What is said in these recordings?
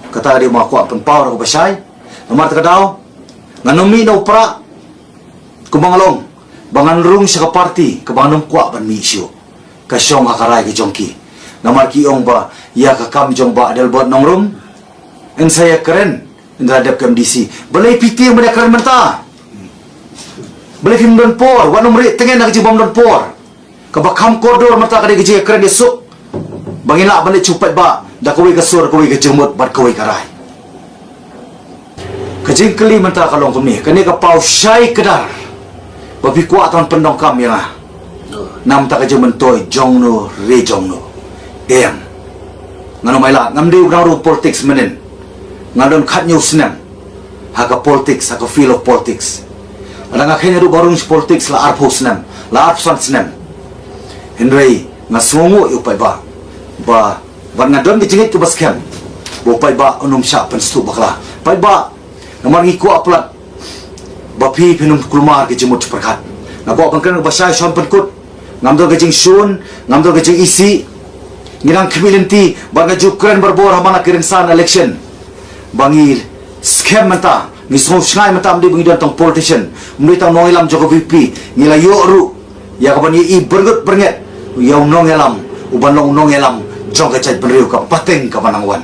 kata dia makuat penpau ko basay nomar takadaw nganomi na upra kumangalong bangan rung sa party kabanong kwa ban mi isyu kasyong akaray ki jongki nomar kiong ba ya kakam jong ba adal bot nong room en saya keren indradap KMDC balai piti yang banyak keren menta balai film don por wanom ri tengen nak jibom don por kabakam koridor mata kada gaji keren esok bangila balik cupat ba dah kawai kasur kawai kejemut bat kawai karai kejing keli menta kalong kami kani kapau syai kedar babi kuatan pendong kam ya nam tak kejemen toy jongno re jongno em ngano maila ngam di urang politics menen ngadon khat news nem haka politics haka feel of politics ada ngakhene ru barung politics la arpos nem la arpsan nem Henry ngasongo upai ba ngadon gicingit ke baskem upai ba unum sya penstu bakla pai ba namar ngiku aplat bapi penum kulmar ke jemut perkat ngabo bangkan basai shon penkut ngamdo gajing shun ngamdo gajing isi ngirang kemilinti banga jukren berbor hamana kirinsan election bangil scam mata ngisong shngai mata amdi bangi tong politician mri tang noilam joko VP ngila yoru ya kaban i bergut bernget yaw nong elam uban long nong elam jong kacai penriu ka pateng ka manangwan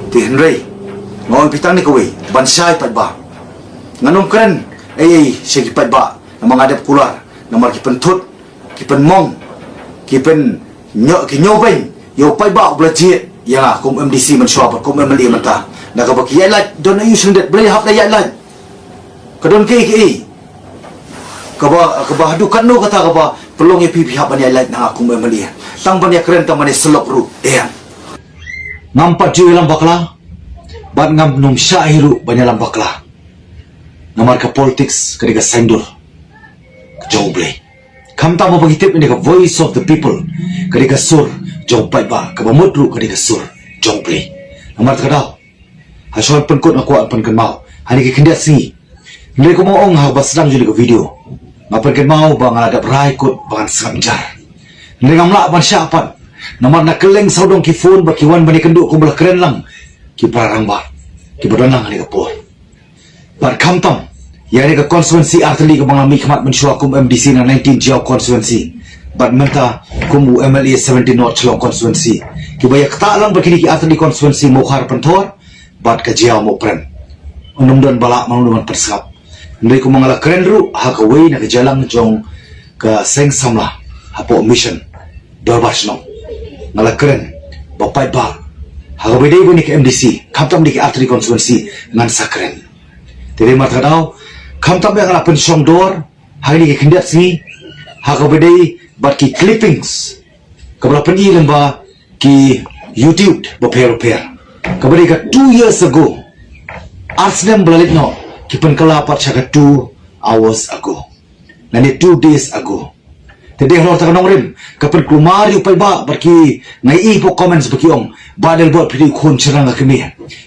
ti Henry ngawang pitang ni kawi bansay padba nganong keren segi padba na mangadap kular na mar kipentut kipen mong kipen nyobeng yo padba blajit ya kum MDC men swap kum MLA menta na ka baki yailat don ayu sundet boleh hap daya yailat kadon ke kaba hadukan no kata kaba pelong ye pipi hap ban yailat na kum MLA tang ban ya keren tang mane selok ru nampak ju lam bakla bat ngam num syairu banyalam bakla namar ka politics kadiga sendur joble kam ta mo bagitip ini ka voice of the people kadiga sur jong pai ba ka bamudru kadiga sur joble namar kadao hason penkut aku pen kenmau hani ke kendat si ndai ko mo ong ha basdang juli ka video ngapen kenmau bang ada rai kut bang samjar ndai ngamla ban syapan namar na keleng saudong ki phone ba kiwan bani kenduk ko bela keren lang ki parang ba ki bodonang ni kapor par kamtam yani ka constituency arteli ka mga mikmat mensyua kum MDC na 19 Jiao constituency bat menta kumu MLA 17 North Chlong constituency ki bayak ta lang bakini ki arteli constituency mokhar pentor bat ka Jiao mo pren unum don bala manunduman persap ndai ko mga keren ru ha ka way na ka jalang jong ka seng samla hapo mission dorbashno ngala keren bapai ba haga bede bani ke MDC kamtam di ke arteri constituency ngan sakren tede mata daw kamtam yang ngala pensong dor hari ni ke kendat si haga bede bat ki clippings kabla pani lemba ki YouTube repair kabade ka 2 years ago arsnem belalit no ki penkala pat saka 2 hours ago nani 2 days ago tede hlo ta nong rim kapen kumari upai ba barki ngai po comments baki ong badal bot pidi khun chirang akimi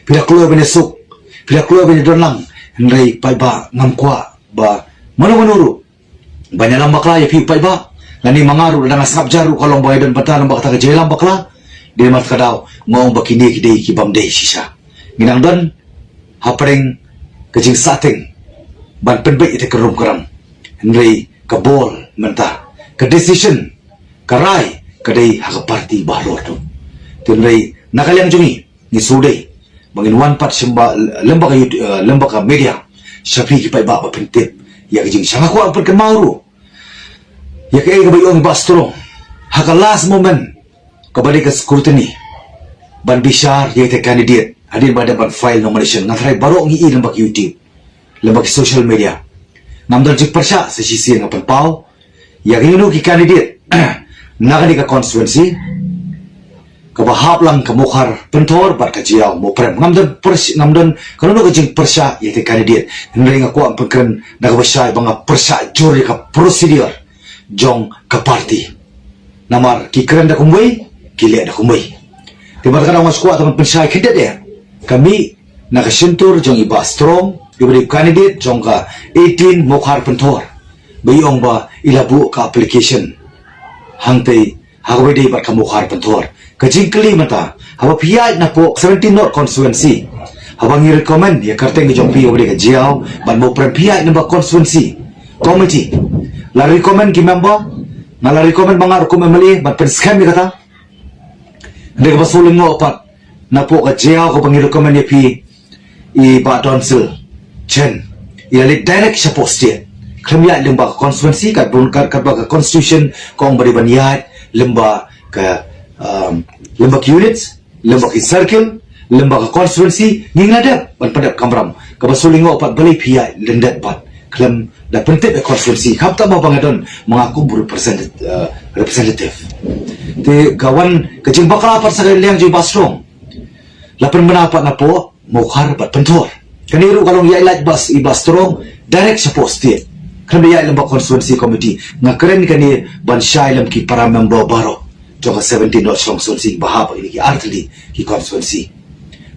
pida kluo bene suk pida kluo bene donlang ndai pai ba ngam kwa ba manuru banyalam bakla ya pi pai ba lani mangaru dang asap jaru kolong boy dan batalam bakta ke jelam bakla de mat kadau ngong bakini kidei ki bamdei sisa nginang don hapreng kejing sating ban penbek ite kerum keram ndai kabol menta ke decision karai kadai hak parti bahlor tu tunai nakaliang jungi ni sudai bangin wan pat semba lembaga media syafi ki pai ba pentip ya kejing sanga ko ang perkemauru ya ke ga bayong bastro hak last moment kabali ka scrutiny ban bishar ye te candidate hadir pada ban file nomination ngatrai baro ngi lembag YouTube lembag social media namdal jik persya sa sisi ngapan pau ya ginu ki candidate nakani ka constituency kabahap lang kamukhar pentor bat ka Jiao mo prem ngamdan kanu ka jing persya yete candidate ndring ako ang pagkan nagabasay banga persya jury ka procedure jong ka party namar ki keren da kumway kili da kumway tiba ka mas kuat ang persya kidet ya kami nakasentur jong iba strong ibri candidate jong ka 18 mokhar pentor bayong ba ilabu ka application hangtay hagaway day bat kamukhar pentor kajingkali mata hawa pihak na po 17 North constituency habang i-recommend ya karteng ke jong piyo ka jiao ban mo pran pihak na ba constituency committee la recommend ki member na la recommend mga recommend mali ban pen scam kata ndek ba suling mo pat na po ka jiao ko bang i-recommend ya pi i ba council chen ilalit direct sa post ya kemya lemba constituency kat bunkat kat ba constitution kong bari baniyat lemba ka lemba units lemba ki circle lembaga constituency ngingadap ban padap kamram kabasulingo pat balay pia lendat pat klem da pentip constituency kapta ba bangadon mga kumbur representative te kawan kecing bakal pat sa liang ji basrong lapan menapat na po mokhar pat pentor kaniru kalong ya ilat bas ibastrong direct sa post kan ya lembaga constituency committee ngakren kani ban syai lem ki para member baro joka 17 not strong constituency bahap ini ki artli ki constituency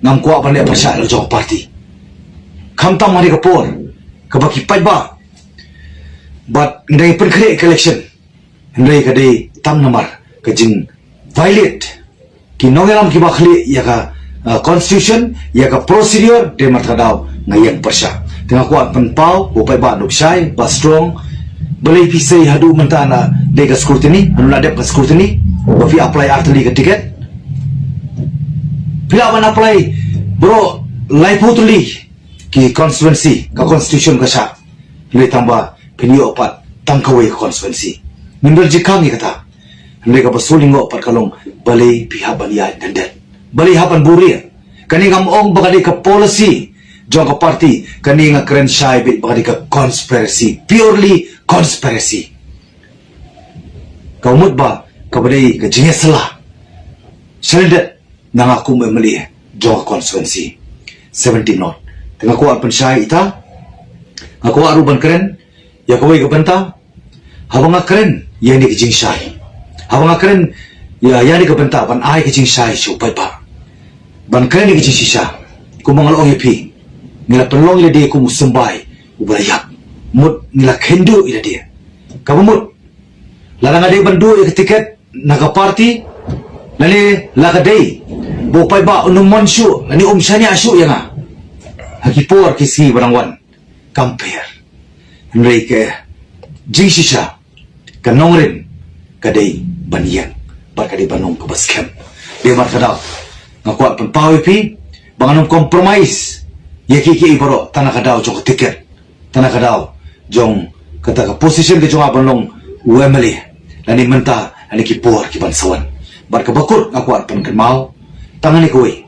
ngam kuat pandai persya lo jong parti kamtam mari kapor kabaki pai ba but ndai perkre election ndai kadai tam namar kajing violate ki nongeram ki bakhli ya ka constitution ya ka procedure de matadaw ngayang persya tengah kuat penpau upai ba nuksai ba strong balai pisai hadu mentana de ka scrutiny anu ladep ka scrutiny ba fi apply artli ka ticket bila mana apply bro lai putuli ki constituency ka constitution ka sya le tamba pinio pat tangkawai ka constituency minder jikang kata mereka basuling ngo pat kalong balai pihak balian dandat balai hapan buri kani ngam ong bagadi ka policy jong ka party kani nga kren shy bit bagadi ka conspiracy purely conspiracy kaumut ba kabadai ka jingesla seledet nang aku memilih jong constituency 17 North tengah kuat pensai ita aku aruban keren ya kawai ke benta habang keren yang di kejing syai habang keren ya yang di ke benta ban ai kejing syai supai pa ban keren di kejing sisa ku mangalong yapi ngila pelong ila dia ku musembai ubarayak mut ngila kendu ila dia kabumut larang ada bandu ya tiket naga party lali lakadai bupai ba unum monsyu ani umsanya asu yang hakipor kisi barangwan compare nrei ke jingsisha kanongrin kadai banian bar kadai banong ke baskem dia mat kadau ngakuat penpawi pi banganong compromise yakiki ibaro tanah kadau jong tiket tanah kadau jong kata ka position ke jong abanong UMLE lani mentah ani kipor ki bansawan bar ka bakut ngakuat penkenmau tangan ni kuwi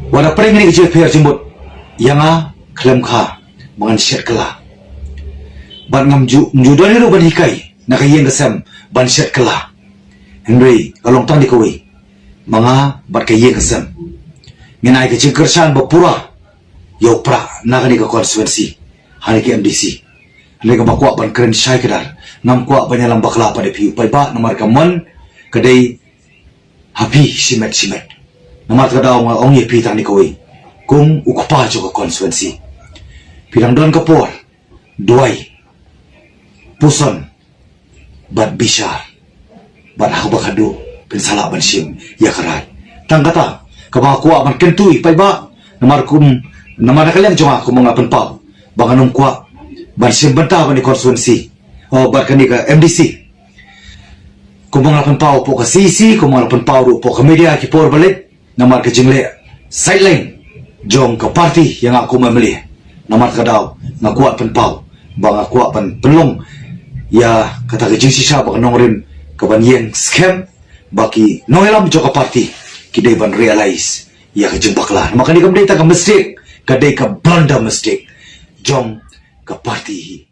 wala pring ni je pher jimbut yanga klem kha mangan shet kala ban ngam judan ni ban hikai nakayeng kesem ban shet kala henry kalong tang di kuwi manga bat kayeng kesem nginai ke jingkersan bapura yo pra nakani ka constituency hani ke MDC lega bakwa ban kren syai kedar ngam kwa banyalam bakla pada piu pai ba namar kamon kedai happy simet namat kadau nga ong ye pitang ni koi kung ukpa jo ka constituency pilang don kapor duai puson bat bishar bat habakadu pensala ban sim ya karai tang kata kabakwa ban kentui pai ba namar kalian jonga ku mangapen pau banganung kwa ban sim bantah ban ni constituency o bat kani ka MDC kumang lapan pau po ka CC kumang lapan pau po ka media ki por balik namar ke jingle sideline jong ka party yang aku memilih namar ka daw nga kuat pen pau ba nga kuat pen penlong ya kata ke jing sisa ba nong rin ka ban yeng scam baki noelam jo ka party kidai ban realize ya ke jing bakla makani kam data ka mistake kadai ka blunder mistake jong ka party